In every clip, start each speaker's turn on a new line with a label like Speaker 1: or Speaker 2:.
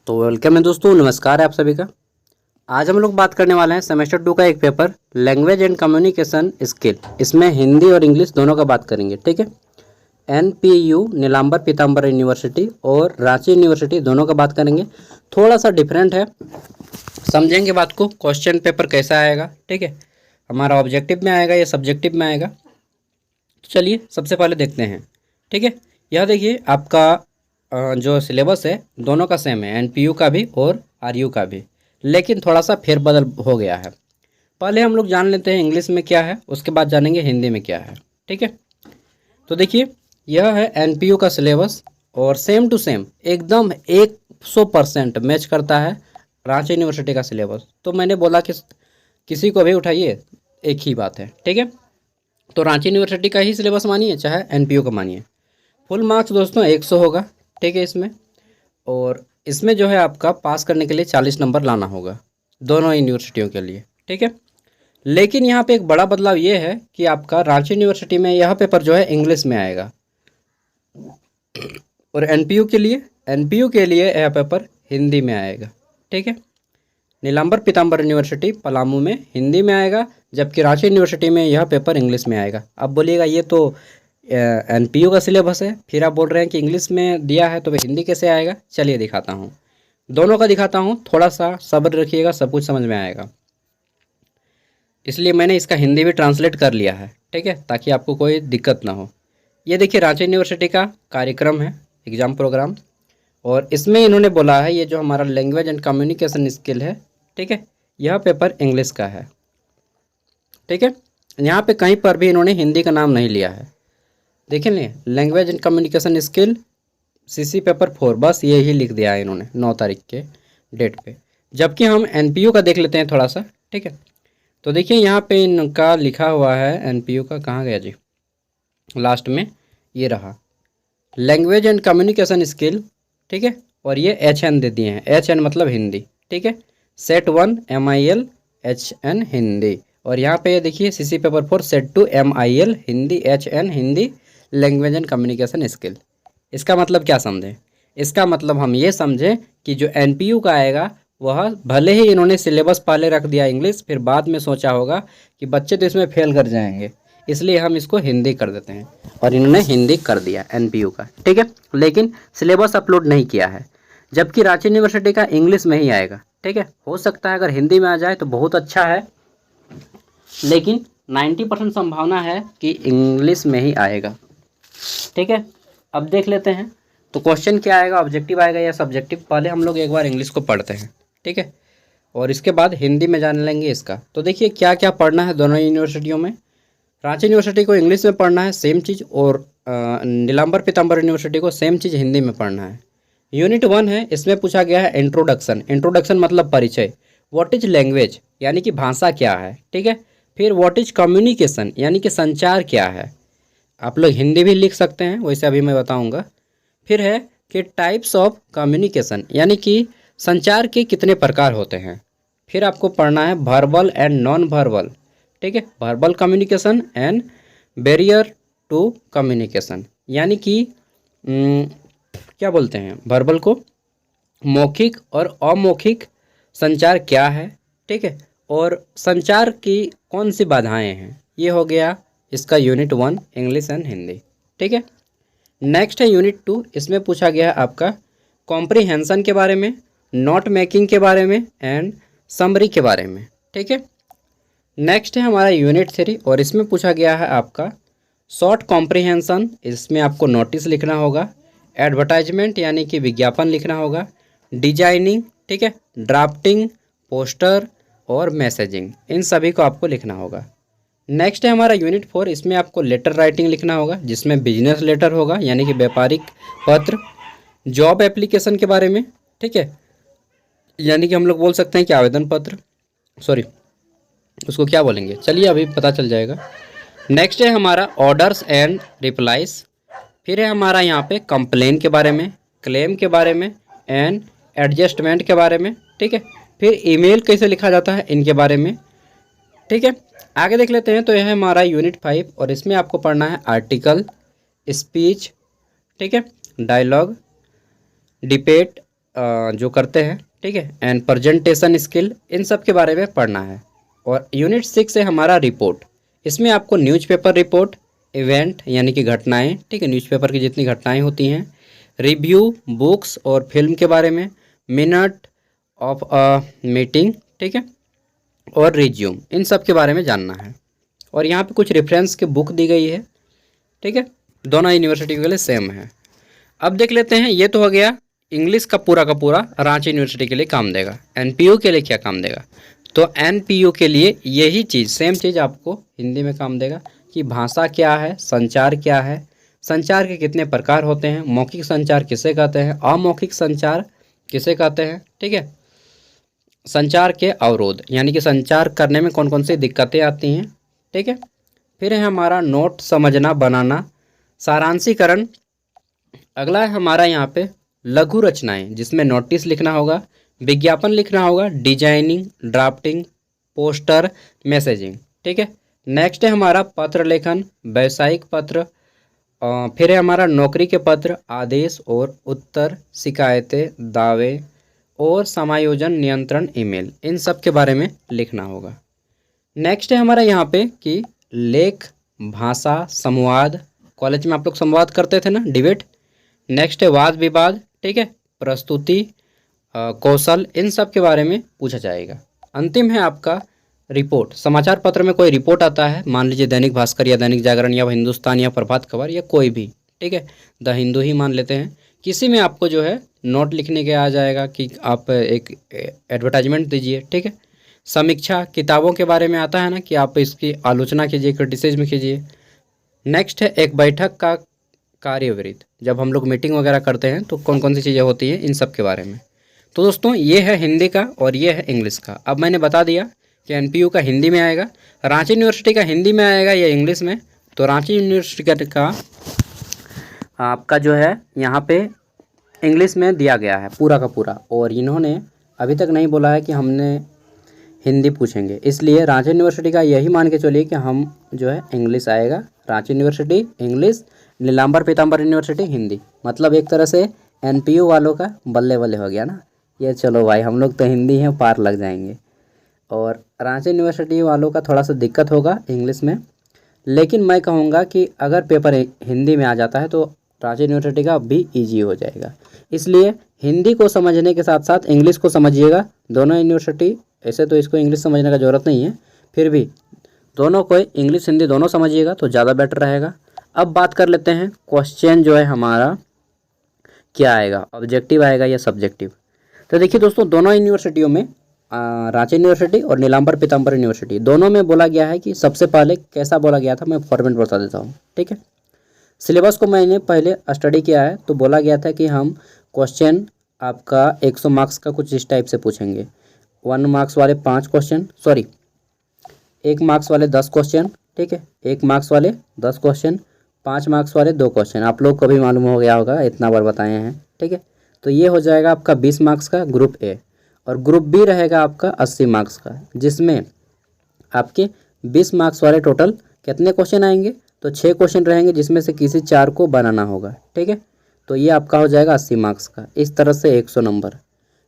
Speaker 1: तो वेलकम है दोस्तों, नमस्कार है आप सभी का। आज हम लोग बात करने वाले हैं सेमेस्टर 2 का एक paper language and communication skill. इसमें हिंदी और इंग्लिश दोनों का बात करेंगे, ठीक है। NPU नीलांबर पीताम्बर यूनिवर्सिटी और रांची यूनिवर्सिटी दोनों का बात करेंगे। थोड़ा सा डिफरेंट है, समझेंगे बात को। क्वेश्चन पेपर कैसा आएगा, ठीक है, हमारा ऑब्जेक्टिव में आएगा या सब्जेक्टिव में आएगा। तो चलिए सबसे पहले देखते हैं, ठीक है। यह देखिए आपका जो सिलेबस है दोनों का सेम है, NPU का भी और RU का भी, लेकिन थोड़ा सा फेरबदल हो गया है। पहले हम लोग जान लेते हैं इंग्लिश में क्या है, उसके बाद जानेंगे हिंदी में क्या है, ठीक है। तो देखिए यह है NPU का सिलेबस और सेम टू सेम एकदम 100% मैच करता है रांची यूनिवर्सिटी का सिलेबस। तो मैंने बोला कि किसी को भी उठाइए, एक ही बात है, ठीक है। तो रांची यूनिवर्सिटी का ही सिलेबस मानिए चाहे NPU का मानिए। फुल मार्क्स दोस्तों 100 होगा, ठीक है इसमें। और इसमें जो है आपका पास करने के लिए 40 नंबर लाना होगा दोनों यूनिवर्सिटियों के लिए, ठीक है। लेकिन यहाँ पे एक बड़ा बदलाव ये है कि आपका रांची यूनिवर्सिटी में यह पेपर जो है इंग्लिश में आएगा और NPU के लिए यह पेपर हिंदी में आएगा, ठीक है। नीलांबर पीताम्बर यूनिवर्सिटी पलामू में हिंदी में आएगा, जबकि रांची यूनिवर्सिटी में यह पेपर इंग्लिश में आएगा। अब बोलिएगा ये तो NPU का सिलेबस है, फिर आप बोल रहे हैं कि इंग्लिश में दिया है तो वह हिंदी कैसे आएगा। चलिए दिखाता हूँ, दोनों का दिखाता हूँ। थोड़ा सा सब्र रखिएगा, सब कुछ समझ में आएगा। इसलिए मैंने इसका हिंदी भी ट्रांसलेट कर लिया है, ठीक है, ताकि आपको कोई दिक्कत ना हो। ये देखिए रांची यूनिवर्सिटी का कार्यक्रम है, एग्ज़ाम प्रोग्राम, और इसमें इन्होंने बोला है ये जो हमारा लैंग्वेज एंड कम्युनिकेशन स्किल है, ठीक है, यह पेपर इंग्लिश का है, ठीक है। यहाँ पे कहीं पर भी इन्होंने हिंदी का नाम नहीं लिया है। देखें ले, language and communication skill CC paper 4, बस ये ही लिख दिया है इन्होंने 9 तारीख के डेट पे। जबकि हम NPU का देख लेते हैं थोड़ा सा, ठीक है। तो देखिए यहाँ पे इनका लिखा हुआ है NPU का, कहाँ गया जी, लास्ट में ये रहा, लैंग्वेज एंड कम्युनिकेशन स्किल, ठीक है। और ये HN दे दिए हैं, HN मतलब हिंदी, ठीक है। सेट 1 MIL HN हिंदी, और यहाँ पे देखिए CC paper 4 set 2 MIL Hindi HN Hindi language and communication skill. इसका मतलब क्या समझें? इसका मतलब हम ये समझें कि जो NPU का आएगा वह भले ही इन्होंने सिलेबस पहले रख दिया इंग्लिश, फिर बाद में सोचा होगा कि बच्चे तो इसमें फेल कर जाएंगे, इसलिए हम इसको हिंदी कर देते हैं, और इन्होंने हिंदी कर दिया NPU का, ठीक है। लेकिन सिलेबस अपलोड नहीं किया है, जबकि रांची यूनिवर्सिटी का इंग्लिश में ही आएगा, ठीक है। हो सकता है अगर हिंदी में आ जाए तो बहुत अच्छा है, लेकिन 90% संभावना है कि इंग्लिश में ही आएगा, ठीक है। अब देख लेते हैं तो क्वेश्चन क्या आएगा, ऑब्जेक्टिव आएगा या सब्जेक्टिव। पहले हम लोग एक बार इंग्लिश को पढ़ते हैं, ठीक है, और इसके बाद हिंदी में जान लेंगे इसका। तो देखिए क्या क्या पढ़ना है दोनों यूनिवर्सिटियों में। रांची यूनिवर्सिटी को इंग्लिश में पढ़ना है सेम चीज़, और नीलांबर पीताम्बर यूनिवर्सिटी को सेम चीज़ हिंदी में पढ़ना है। यूनिट 1 है, इसमें पूछा गया है इंट्रोडक्शन। इंट्रोडक्शन मतलब परिचय। व्हाट इज लैंग्वेज यानी कि भाषा क्या है, ठीक है। फिर व्हाट इज कम्युनिकेशन यानी कि संचार क्या है। आप लोग हिंदी भी लिख सकते हैं, वैसे अभी मैं बताऊंगा। फिर है कि टाइप्स ऑफ कम्युनिकेशन यानी कि संचार के कितने प्रकार होते हैं। फिर आपको पढ़ना है वर्बल एंड नॉन वर्बल, ठीक है, verbal communication and barrier to communication, यानी कि क्या बोलते हैं वर्बल को, मौखिक और अमौखिक संचार क्या है, ठीक है, और संचार की कौन सी बाधाएं हैं। ये हो गया इसका यूनिट 1 इंग्लिश एंड हिंदी, ठीक है। नेक्स्ट है यूनिट 2, इसमें पूछा गया है आपका कॉम्प्रीहेंशन के बारे में, नोट मेकिंग के बारे में एंड समरी के बारे में, ठीक है। नेक्स्ट है हमारा यूनिट 3, और इसमें पूछा गया है आपका शॉर्ट कॉम्प्रीहेंशन, इसमें आपको नोटिस लिखना होगा, एडवर्टाइजमेंट यानी कि विज्ञापन लिखना होगा, डिजाइनिंग, ठीक है, ड्राफ्टिंग, पोस्टर और मैसेजिंग, इन सभी को आपको लिखना होगा। नेक्स्ट है हमारा यूनिट 4, इसमें आपको लेटर राइटिंग लिखना होगा, जिसमें बिजनेस लेटर होगा यानी कि व्यापारिक पत्र, जॉब एप्लीकेशन के बारे में, ठीक है, यानी कि हम लोग बोल सकते हैं कि आवेदन पत्र, सॉरी उसको क्या बोलेंगे, चलिए अभी पता चल जाएगा। नेक्स्ट है हमारा ऑर्डर्स एंड रिप्लाइज। फिर है हमारा यहाँ पे कंप्लेन के बारे में, क्लेम के बारे में एंड एडजस्टमेंट के बारे में, ठीक है। फिर ईमेल कैसे लिखा जाता है इनके बारे में, ठीक है। आगे देख लेते हैं। तो यह है हमारा यूनिट 5, और इसमें आपको पढ़ना है आर्टिकल, स्पीच, ठीक है, डायलॉग, डिबेट, जो करते हैं, ठीक है, एंड प्रेजेंटेशन स्किल, इन सब के बारे में पढ़ना है। और यूनिट 6 है हमारा रिपोर्ट। इसमें आपको न्यूज़पेपर रिपोर्ट, इवेंट यानी कि घटनाएं, ठीक है, न्यूज़पेपर की जितनी घटनाएं होती हैं, रिव्यू, बुक्स और फिल्म के बारे में, मिनट ऑफ अ मीटिंग, ठीक है, और रिज्यूम, इन सब के बारे में जानना है। और यहाँ पे कुछ रेफरेंस की बुक दी गई है, ठीक है, दोनों यूनिवर्सिटी के लिए सेम है। अब देख लेते हैं, ये तो हो गया इंग्लिश का पूरा रांची यूनिवर्सिटी के लिए काम देगा। एनपीयू के लिए क्या काम देगा? तो एनपीयू के लिए यही चीज़, सेम चीज़ आपको हिंदी में काम देगा कि भाषा क्या है, संचार क्या है, संचार के कितने प्रकार होते हैं, मौखिक संचार किसे कहते हैं, अमौखिक संचार किसे कहते हैं, ठीक है, संचार के अवरोध यानी कि संचार करने में कौन कौन सी दिक्कतें आती हैं, ठीक है। फिर है हमारा नोट समझना बनाना, सारांशीकरण। अगला है हमारा यहाँ पे लघु रचनाएं, जिसमें नोटिस लिखना होगा, विज्ञापन लिखना होगा, डिजाइनिंग, ड्राफ्टिंग, पोस्टर, मैसेजिंग, ठीक है। नेक्स्ट है हमारा पत्र लेखन, व्यावसायिक पत्र। फिर है हमारा नौकरी के पत्र, आदेश और उत्तर, शिकायतें, दावे और समायोजन, नियंत्रण, ईमेल, इन सब के बारे में लिखना होगा। नेक्स्ट है हमारा यहाँ पे कि लेख, भाषा, संवाद, कॉलेज में आप लोग संवाद करते थे ना, डिबेट। नेक्स्ट है वाद विवाद, ठीक है, प्रस्तुति, कौशल, इन सब के बारे में पूछा जाएगा। अंतिम है आपका रिपोर्ट। समाचार पत्र में कोई रिपोर्ट आता है, मान लीजिए दैनिक भास्कर या दैनिक जागरण या हिंदुस्तान या प्रभात खबर या कोई भी, ठीक है, द हिंदू ही मान लेते हैं, किसी में आपको जो है नोट लिखने के आ जाएगा कि आप एक एडवर्टाइजमेंट दीजिए, ठीक है। समीक्षा, किताबों के बारे में आता है ना कि आप इसकी आलोचना कीजिए, क्रिटिसिज्म कीजिए। नेक्स्ट है एक बैठक का कार्यवृत्त, जब हम लोग मीटिंग वगैरह करते हैं तो कौन कौन सी चीज़ें होती हैं, इन सब के बारे में। तो दोस्तों ये है हिंदी का और ये है इंग्लिश का। अब मैंने बता दिया कि एनपीयू का हिंदी में आएगा, रांची यूनिवर्सिटी का हिंदी में आएगा या इंग्लिश में। तो रांची यूनिवर्सिटी का आपका जो है यहाँ पे इंग्लिश में दिया गया है पूरा का पूरा, और इन्होंने अभी तक नहीं बोला है कि हमने हिंदी पूछेंगे, इसलिए रांची यूनिवर्सिटी का यही मान के चलिए कि हम जो है इंग्लिश आएगा, रांची यूनिवर्सिटी इंग्लिश, नीलांबर पीताम्बर यूनिवर्सिटी हिंदी। मतलब एक तरह से एनपीयू वालों का बल्ले बल्ले हो गया ना, ये चलो भाई हम लोग तो हिंदी हैं, पार लग जाएंगे। और रांची यूनिवर्सिटी वालों का थोड़ा सा दिक्कत होगा इंग्लिश में, लेकिन मैं कहूँगा कि अगर पेपर हिंदी में आ जाता है तो रांची यूनिवर्सिटी का भी ईजी हो जाएगा। इसलिए हिंदी को समझने के साथ साथ इंग्लिश को समझिएगा, दोनों यूनिवर्सिटी। ऐसे तो इसको इंग्लिश समझने का ज़रूरत नहीं है, फिर भी दोनों को इंग्लिश हिंदी दोनों समझिएगा तो ज़्यादा बेटर रहेगा। अब बात कर लेते हैं क्वेश्चन जो है हमारा क्या आएगा, ऑब्जेक्टिव आएगा या सब्जेक्टिव। तो देखिए दोस्तों, दोनों यूनिवर्सिटियों में रांची यूनिवर्सिटी और नीलांबर पीताम्बर यूनिवर्सिटी दोनों में बोला गया है कि सबसे पहले कैसा बोला गया था, मैं फॉर्मेट बता देता हूँ, ठीक है। सिलेबस को मैंने पहले स्टडी किया है, तो बोला गया था कि हम क्वेश्चन आपका 100 मार्क्स का कुछ इस टाइप से पूछेंगे। 1 मार्क्स वाले 5 क्वेश्चन, सॉरी 1 मार्क्स वाले 10 क्वेश्चन, ठीक है, 1 मार्क्स वाले 10 क्वेश्चन, 5 मार्क्स वाले 2 क्वेश्चन। आप लोग को भी मालूम हो गया होगा, इतना बार बताए हैं, ठीक है। तो ये हो जाएगा आपका 20 मार्क्स का ग्रुप ए, और ग्रुप बी रहेगा आपका 80 मार्क्स का, जिसमें आपके 20 मार्क्स वाले टोटल कितने क्वेश्चन आएंगे, तो 6 क्वेश्चन रहेंगे, जिसमें से किसी 4 को बनाना होगा, ठीक है। तो ये आपका हो जाएगा 80 मार्क्स का। इस तरह से 100 नंबर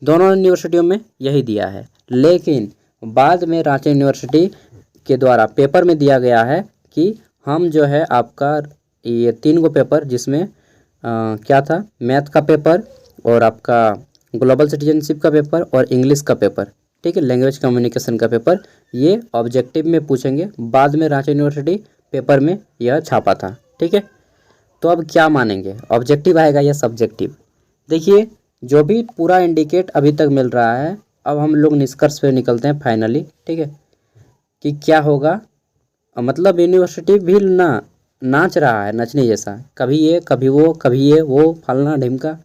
Speaker 1: दोनों यूनिवर्सिटियों में यही दिया है। लेकिन बाद में रांची यूनिवर्सिटी के द्वारा पेपर में दिया गया है कि हम जो है आपका ये 3 गो पेपर, जिसमें क्या था, मैथ का पेपर और आपका ग्लोबल सिटीजनशिप का पेपर और इंग्लिश का पेपर, ठीक है, लैंग्वेज कम्युनिकेशन का पेपर, ये ऑब्जेक्टिव में पूछेंगे। बाद में रांची यूनिवर्सिटी पेपर में यह छापा था, ठीक है। तो अब क्या मानेंगे, ऑब्जेक्टिव आएगा या सब्जेक्टिव? देखिए, जो भी पूरा इंडिकेट अभी तक मिल रहा है, अब हम लोग निष्कर्ष पे निकलते हैं फाइनली, ठीक है, कि क्या होगा। मतलब यूनिवर्सिटी भी नाच रहा है, नचने जैसा, कभी ये कभी वो, कभी ये वो, फलना ढिमका,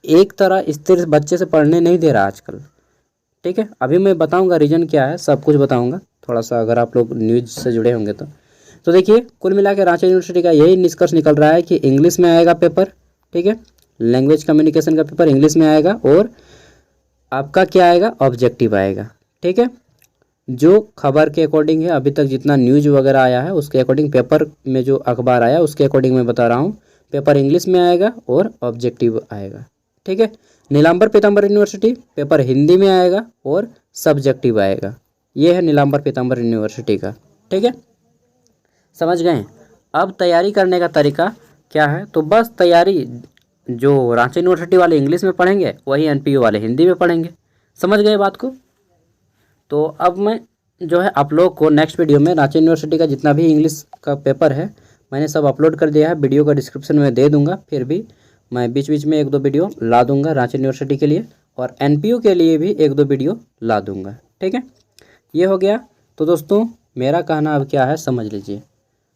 Speaker 1: एक तरह स्थिर बच्चे से पढ़ने नहीं दे रहा आजकल, ठीक है। अभी मैं बताऊंगा रीज़न क्या है, सब कुछ बताऊंगा थोड़ा सा, अगर आप लोग न्यूज़ से जुड़े होंगे तो देखिए, कुल मिला के रांची यूनिवर्सिटी का यही निष्कर्ष निकल रहा है कि इंग्लिश में आएगा पेपर, ठीक है, लैंग्वेज कम्युनिकेशन का पेपर इंग्लिश में आएगा, और आपका क्या आएगा, ऑब्जेक्टिव आएगा, ठीक है। जो खबर के अकॉर्डिंग है, अभी तक जितना न्यूज़ वगैरह आया है उसके अकॉर्डिंग, पेपर में जो अखबार आया उसके अकॉर्डिंग मैं बता रहा हूँ, पेपर इंग्लिश में आएगा और ऑब्जेक्टिव आएगा, ठीक है। नीलांबर पीताम्बर यूनिवर्सिटी पेपर हिंदी में आएगा और सब्जेक्टिव आएगा। ये है नीलांबर पीताम्बर यूनिवर्सिटी का, ठीक है, समझ गए। अब तैयारी करने का तरीका क्या है, तो बस तैयारी जो रांची यूनिवर्सिटी वाले इंग्लिश में पढ़ेंगे वही एनपीयू वाले हिंदी में पढ़ेंगे। समझ गए बात को। तो अब मैं जो है आप लोग को नेक्स्ट वीडियो में रांची यूनिवर्सिटी का जितना भी इंग्लिश का पेपर है मैंने सब अपलोड कर दिया है, वीडियो का डिस्क्रिप्शन में दे दूंगा। फिर भी मैं बीच बीच में 1-2 वीडियो ला दूंगा रांची यूनिवर्सिटी के लिए, और एनपीयू के लिए भी 1-2 वीडियो ला दूंगा, ठीक है। ये हो गया। तो दोस्तों मेरा कहना अब क्या है समझ लीजिए,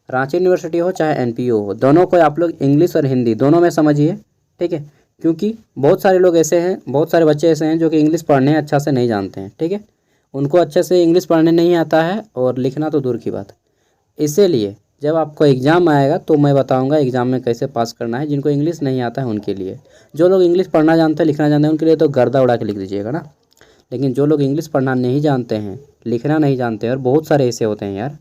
Speaker 1: रांची यूनिवर्सिटी हो चाहे एनपीयू हो, दोनों को आप लोग इंग्लिश और हिंदी दोनों में समझिए, ठीक है। क्योंकि बहुत सारे लोग ऐसे हैं, बहुत सारे बच्चे ऐसे हैं जो कि इंग्लिश पढ़ने अच्छा से नहीं जानते हैं, ठीक है। उनको अच्छे से इंग्लिश पढ़ने नहीं आता है और लिखना तो दूर की बात। इसीलिए जब आपको एग्ज़ाम आएगा तो मैं बताऊंगा एग्ज़ाम में कैसे पास करना है। जिनको इंग्लिश नहीं आता है उनके लिए, जो लोग इंग्लिश पढ़ना जानते हैं लिखना जानते हैं उनके लिए तो गर्दा उड़ा के लिख दीजिएगा ना। लेकिन जो लोग इंग्लिश पढ़ना नहीं जानते हैं, लिखना नहीं जानते हैं, और बहुत सारे ऐसे होते हैं यार।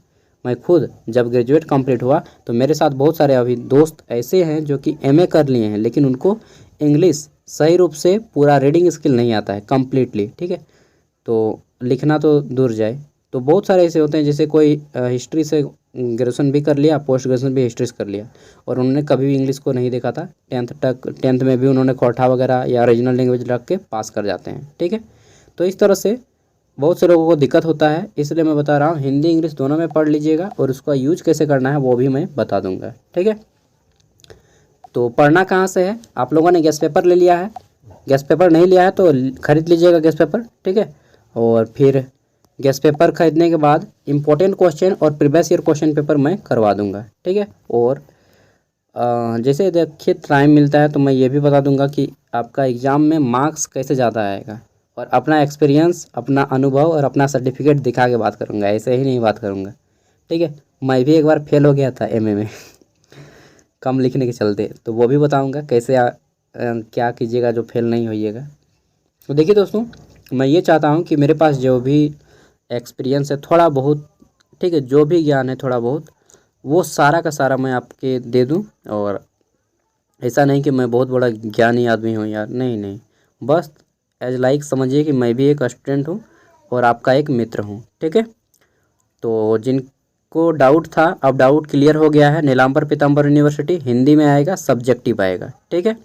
Speaker 1: मैं खुद जब ग्रेजुएट कंप्लीट हुआ तो मेरे साथ बहुत सारे अभी दोस्त ऐसे हैं जो कि एमए कर लिए हैं, लेकिन उनको इंग्लिश सही रूप से पूरा रीडिंग स्किल नहीं आता है कम्प्लीटली, ठीक है। तो लिखना तो दूर जाए। तो बहुत सारे ऐसे होते हैं जैसे कोई हिस्ट्री से ग्रेजुएशन भी कर लिया, पोस्ट ग्रेजुएशन भी हिस्ट्री से कर लिया, और उन्होंने कभी भी इंग्लिश को नहीं देखा था। 10th में भी उन्होंने कोठा वगैरह या रीजनल लैंग्वेज रख के पास कर जाते हैं, ठीक है। तो इस तरह से बहुत से लोगों को दिक्कत होता है, इसलिए मैं बता रहा हूँ हिंदी इंग्लिश दोनों में पढ़ लीजिएगा, और उसका यूज कैसे करना है वो भी मैं बता दूंगा, ठीक है। तो पढ़ना कहाँ से है, आप लोगों ने गैस पेपर ले लिया है, गैस पेपर नहीं लिया है तो खरीद लीजिएगा गैस पेपर, ठीक है। और फिर गैस पेपर खरीदने के बाद इम्पोर्टेंट क्वेश्चन और प्रीवियस ईयर क्वेश्चन पेपर मैं करवा दूंगा, ठीक है। और जैसे देखिए टाइम मिलता है तो मैं ये भी बता दूंगा कि आपका एग्ज़ाम में मार्क्स कैसे ज़्यादा आएगा, और अपना एक्सपीरियंस, अपना अनुभव और अपना सर्टिफिकेट दिखा के बात करूंगा, ऐसे ही नहीं बात करूंगा, ठीक है। मैं भी एक बार फेल हो गया था एमए में कम लिखने के चलते, तो वो भी बताऊंगा कैसे क्या कीजिएगा जो फेल नहीं होइएगा। तो देखिए दोस्तों, मैं ये चाहता हूँ कि मेरे पास जो भी एक्सपीरियंस है थोड़ा बहुत, ठीक है, जो भी ज्ञान है थोड़ा बहुत, वो सारा का सारा मैं आपके दे दूँ। और ऐसा नहीं कि मैं बहुत बड़ा ज्ञानी आदमी हूँ यार, नहीं नहीं, बस एज लाइक समझिए कि मैं भी एक स्टूडेंट हूँ और आपका एक मित्र हूँ, ठीक है। तो जिनको डाउट था अब डाउट क्लियर हो गया है। नीलांबर पीताम्बर यूनिवर्सिटी हिंदी में आएगा, सब्जेक्टिव आएगा, ठीक है।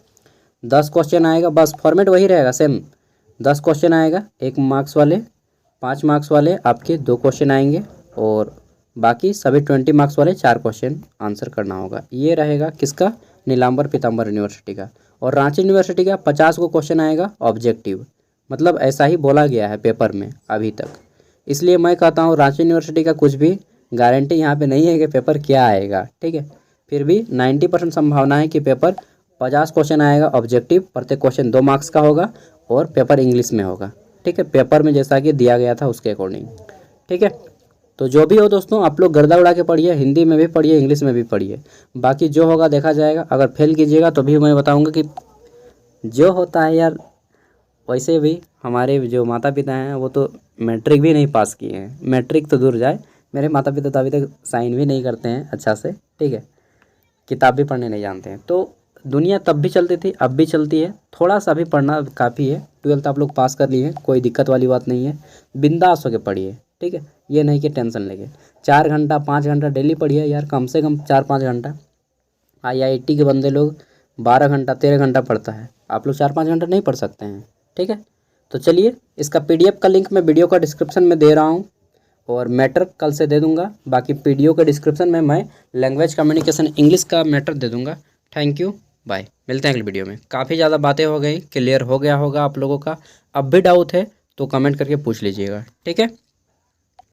Speaker 1: 10 क्वेश्चन आएगा, बस फॉर्मेट वही रहेगा सेम। 10 क्वेश्चन आएगा, 1 मार्क्स वाले, 5 मार्क्स वाले आपके 2 क्वेश्चन आएंगे, और बाकी सभी 20 मार्क्स वाले 4 क्वेश्चन आंसर करना होगा। ये रहेगा किसका, नीलांबर पीताम्बर यूनिवर्सिटी का। और रांची यूनिवर्सिटी का 50 को क्वेश्चन आएगा ऑब्जेक्टिव, मतलब ऐसा ही बोला गया है पेपर में अभी तक। इसलिए मैं कहता हूँ रांची यूनिवर्सिटी का कुछ भी गारंटी यहाँ पे नहीं है कि पेपर क्या आएगा, ठीक है। फिर भी 90% संभावना है कि पेपर 50 क्वेश्चन आएगा ऑब्जेक्टिव, प्रत्येक क्वेश्चन 2 मार्क्स का होगा, और पेपर इंग्लिश में होगा, ठीक है, पेपर में जैसा कि दिया गया था उसके अकॉर्डिंग, ठीक है। तो जो भी हो दोस्तों, आप लोग गर्दा उड़ा के पढ़िए, हिंदी में भी पढ़िए, इंग्लिश में भी पढ़िए, बाकी जो होगा देखा जाएगा। अगर फेल कीजिएगा तो भी मैं बताऊंगा कि जो होता है यार, वैसे भी हमारे जो माता पिता हैं वो तो मैट्रिक भी नहीं पास किए हैं, मैट्रिक तो दूर जाए, मेरे माता पिता तो अभी तक साइन भी नहीं करते हैं अच्छा से, ठीक है, किताब भी पढ़ने नहीं जानते हैं। तो दुनिया तब भी चलती थी, अब भी चलती है, थोड़ा सा भी पढ़ना काफ़ी है। 12th आप लोग पास कर लिए हैं, कोई दिक्कत वाली बात नहीं है, बिंदास होकर पढ़िए, ठीक है। ये नहीं कि टेंशन लेके 4 घंटा 5 घंटा डेली पढ़िए यार, कम से कम 4-5 घंटा। IIT के बंदे लोग 12 घंटा 13 घंटा पढ़ता है, आप लोग 4-5 घंटा नहीं पढ़ सकते हैं, ठीक है। तो चलिए, इसका PDF का लिंक मैं वीडियो का डिस्क्रिप्शन में दे रहा हूँ, और मैटर कल से दे दूंगा। बाकी वीडियो के डिस्क्रिप्शन में मैं लैंग्वेज कम्युनिकेशन इंग्लिश का मैटर दे दूंगा। थैंक यू, बाय, मिलते हैं अगली वीडियो में। काफ़ी ज़्यादा बातें हो गई, क्लियर हो गया होगा आप लोगों का। अब भी डाउट है तो कमेंट करके पूछ लीजिएगा, ठीक है।